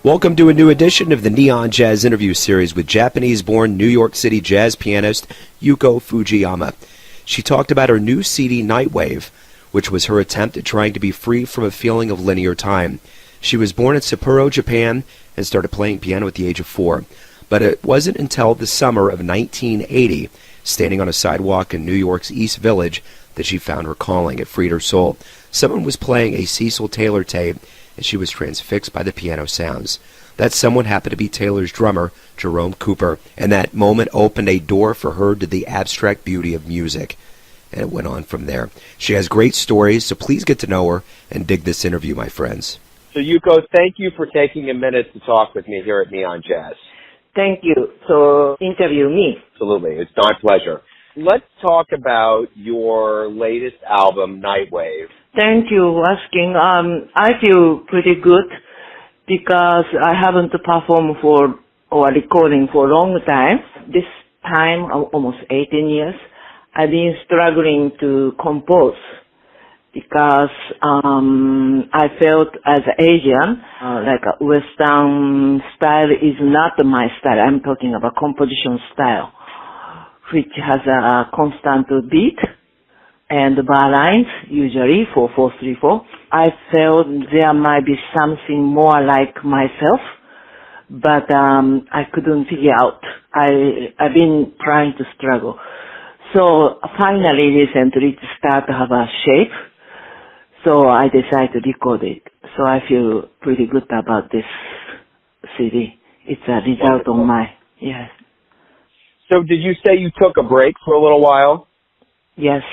Welcome to a new edition of the Neon Jazz interview series with Japanese-born New York City jazz pianist Yuko Fujiyama. She talked about her new CD, Nightwave, which was her attempt at trying to be free from a feeling of linear time. She was born in Sapporo, Japan, and started playing piano at the age of 4. But it wasn't until the summer of 1980, standing on a sidewalk in New York's East Village, that she found her calling. It freed her soul. Someone was playing a Cecil Taylor tape, and she was transfixed by the piano sounds. That someone happened to be Taylor's drummer, Jerome Cooper, and that moment opened a door for her to the abstract beauty of music. And it went on from there. She has great stories, so please get to know her and dig this interview, my friends. So, Yuko, thank you for taking a minute to talk with me here at Neon Jazz. Thank you. So, interview me. Absolutely. It's my pleasure. Let's talk about your latest album, Nightwave. Thank you for asking. I feel pretty good because I haven't performed or recording for a long time. This time, almost 18 years, I've been struggling to compose because I felt as an Asian, like a Western style is not my style. I'm talking about composition style, which has a constant beat and bar lines, usually 4/4-3/4. I felt there might be something more like myself, but I couldn't figure out. I've been trying to struggle. So finally, recently, it started to have a shape. So I decided to record it. So I feel pretty good about this CD. It's a result of my, yes. So did you say you took a break for a little while? Yes.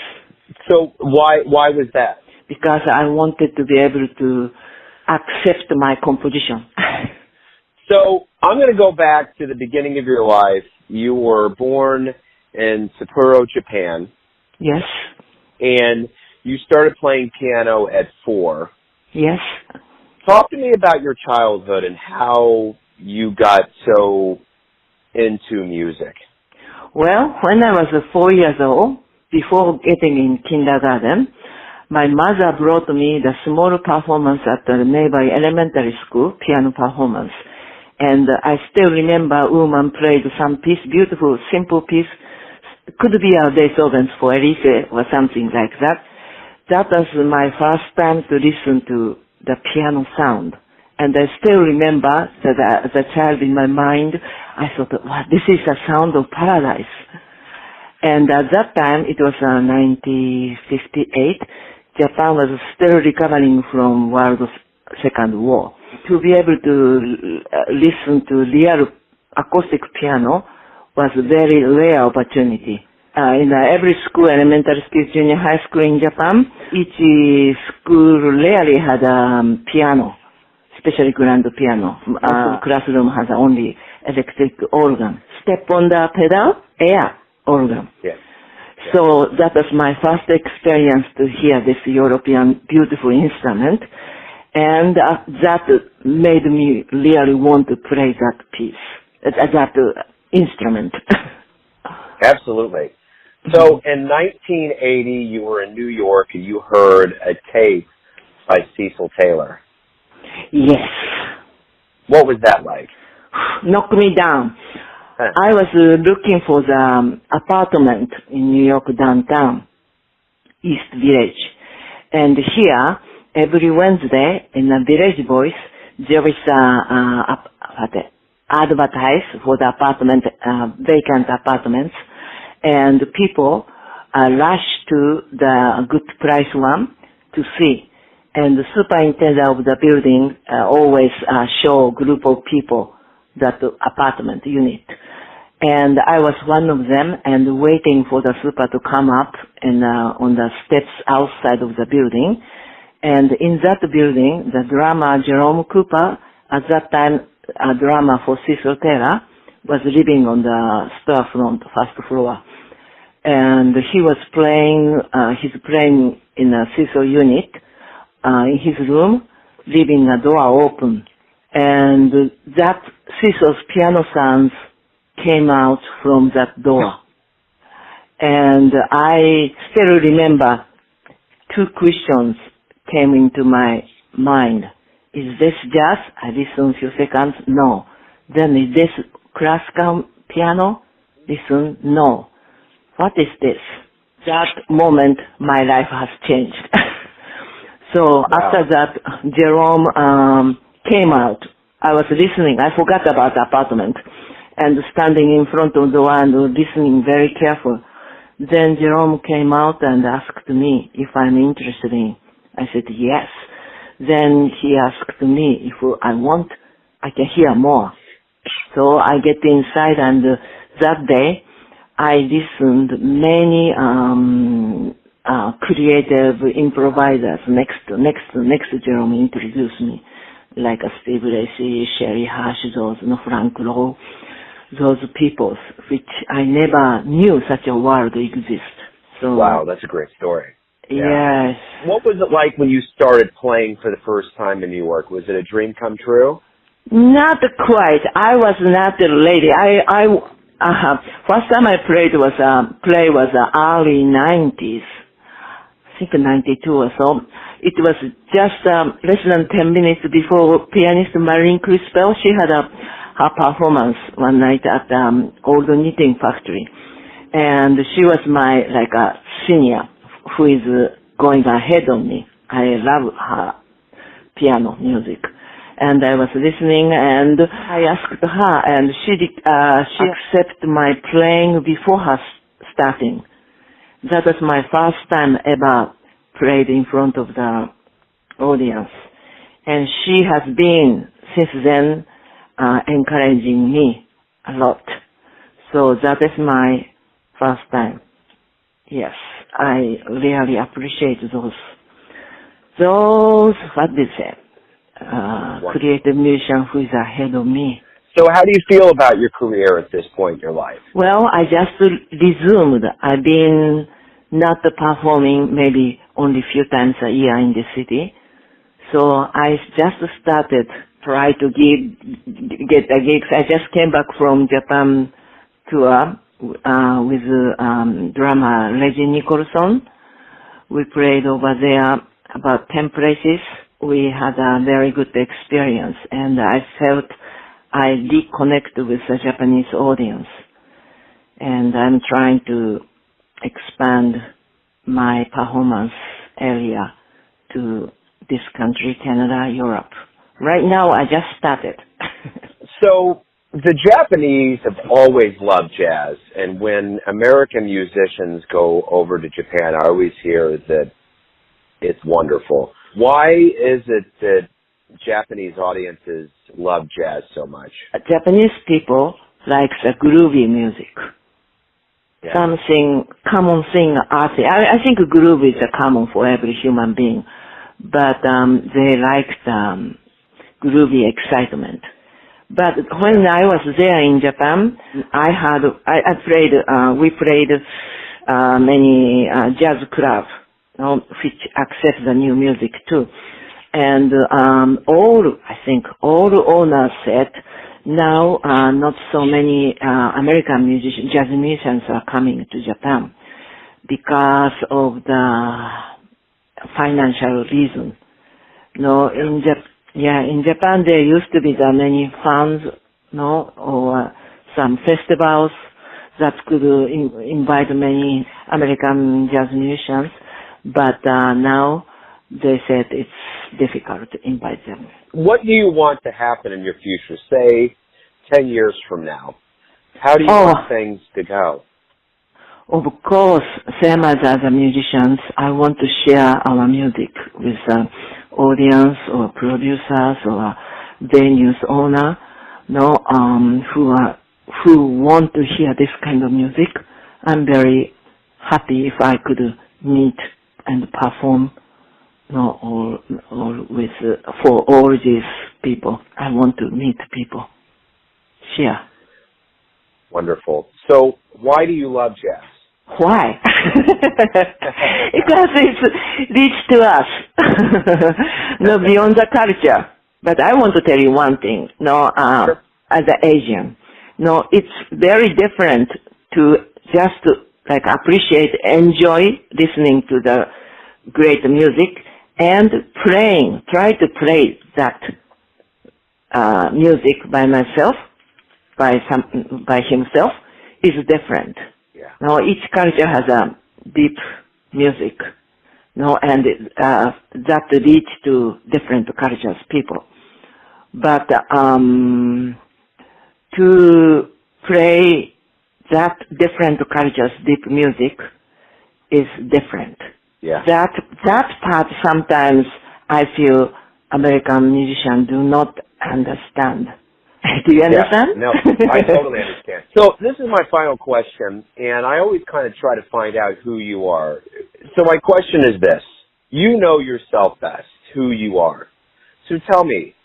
So why was that? Because I wanted to be able to accept my composition. So I'm going to go back to the beginning of your life. You were born in Sapporo, Japan. Yes. And you started playing piano at 4. Yes. Talk to me about your childhood and how you got so into music. Well, when I was 4 years old, before getting in kindergarten, my mother brought me the small performance at the nearby elementary school, piano performance. And I still remember a woman played some piece, beautiful, simple piece. Could be a Beethoven's for Elise or something like that. That was my first time to listen to the piano sound. And I still remember that as a child in my mind, I thought, wow, this is a sound of paradise. And at that time, it was 1958, Japan was still recovering from World Second War. To be able to listen to real acoustic piano was a very rare opportunity. In every school, elementary school, junior high school in Japan, each school rarely had a piano, especially grand piano. Classroom has only electric organ. Step on the pedal, air organ. Yeah. So that was my first experience to hear this European beautiful instrument. And that made me really want to play that piece, that instrument. Absolutely. So in 1980, you were in New York and you heard a tape by Cecil Taylor. Yes. What was that like? Knocked me down. I was looking for the apartment in New York downtown, East Village. And here, every Wednesday in the Village Voice, there is advertise for the apartment, vacant apartments, and people rush to the good price one to see. And the superintendent of the building always show a group of people that apartment unit. And I was one of them and waiting for the super to come up and on the steps outside of the building. And in that building, the drummer Jerome Cooper, at that time a drummer for Cecil Taylor, was living on the storefront, first floor. And he was playing, he's playing in a Cecil unit, in his room, leaving a door open. And that Cecil's piano sounds came out from that door. And I still remember 2 questions came into my mind. is this jazz? I listen a few seconds. No. Then is this classical piano? Listen. No. What is this? That moment, my life has changed. So wow. after that, Jerome came out. I was listening. I forgot about the apartment and standing in front of the door and listening very careful. Then Jerome came out and asked me if I'm interested in. I said yes. Then he asked me if I want, I can hear more. So I get inside, and that day I listened many creative improvisers. Next Jerome introduced me, like Steve Lacy, Sherry Hash, Frank Lowe, those people, which I never knew such a world exists. So wow, that's a great story. Yeah. Yes. What was it like when you started playing for the first time in New York? Was it a dream come true? Not quite. I was not a lady. First time I played was early 90s. I think 92 or so. It was just less than 10 minutes before pianist Marlene Crispell. She had her performance one night at Old Knitting Factory. And she was my, senior who is going ahead of me. I love her piano music. And I was listening, and I asked her, and she accepted my playing before her starting. That was my first time ever played in front of the audience. And she has been, since then, encouraging me a lot. So that is my first time. Yes, I really appreciate those, what did you say? Creative musician who is ahead of me. So how do you feel about your career at this point in your life? Well, I just resumed. I've been not performing maybe only a few times a year in the city. So I just started try to get the gigs. I just came back from Japan tour with drummer Reggie Nicholson. We played over there about 10 places. We had a very good experience, and I felt I reconnected with the Japanese audience. And I'm trying to expand my performance area to this country, Canada, Europe. Right now, I just started. So the Japanese have always loved jazz, and when American musicians go over to Japan, I always hear that it's wonderful. Why is it that Japanese audiences love jazz so much? Japanese people like the groovy music. Yeah. Something, common thing, arty. I think groove is common for every human being, but they liked groovy excitement. But when I was there in Japan, we played many jazz clubs, which accept the new music too. And all owners said, now not so many American jazz musicians are coming to Japan because of the financial reason. In Japan there used to be many funds, or some festivals that could invite many American jazz musicians, but now they said it's difficult to invite them. What do you want to happen in your future, say 10 years from now? How do you want things to go? Of course, same as other musicians, I want to share our music with audience or producers or venues owner, who want to hear this kind of music. I'm very happy if I could meet and perform, for all these people. I want to meet people. Share. Wonderful. So, why do you love jazz? Why? Because it's reached to us, beyond the culture. But I want to tell you one thing, Sure. As an Asian, it's very different to just appreciate, enjoy listening to the great music, and try to play that music by myself, by himself, is different. Yeah. Now each culture has a deep music, and that leads to different cultures, people. But to play that different cultures' deep music is different. Yeah. That part sometimes I feel American musicians do not understand. Do you understand? Yeah, no, I totally understand. So this is my final question, and I always kind of try to find out who you are. So my question is this. You know yourself best, who you are. So tell me,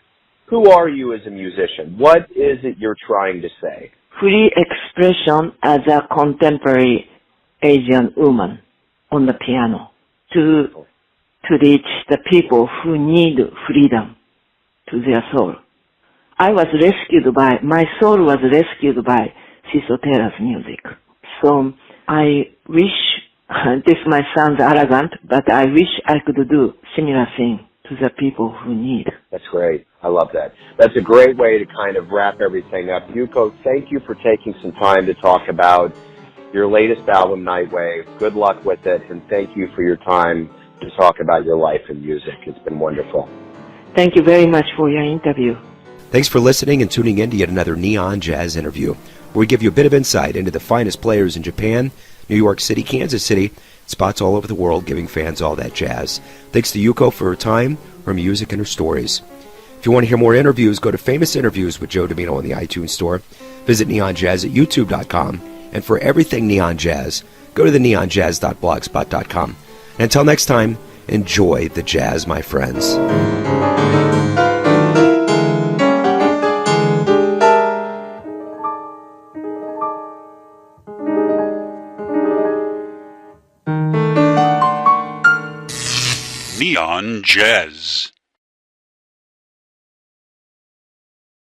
who are you as a musician? What is it you're trying to say? Free expression as a contemporary Asian woman on the piano to reach the people who need freedom to their soul. My soul was rescued by Cecil Taylor's music. So I wish, this might sound arrogant, but I wish I could do similar thing to the people who need. That's great. I love that. That's a great way to kind of wrap everything up. Yuko, thank you for taking some time to talk about your latest album, Nightwave. Good luck with it, and thank you for your time to talk about your life and music. It's been wonderful. Thank you very much for your interview. Thanks for listening and tuning in to yet another Neon Jazz interview, where we give you a bit of insight into the finest players in Japan, New York City, Kansas City, spots all over the world, giving fans all that jazz. Thanks to Yuko for her time, her music, and her stories. If you want to hear more interviews, go to Famous Interviews with Joe Domino in the iTunes Store. Visit neonjazz at youtube.com. And for everything Neon Jazz, go to the neonjazz.blogspot.com. And until next time, enjoy the jazz, my friends. Neon Jazz.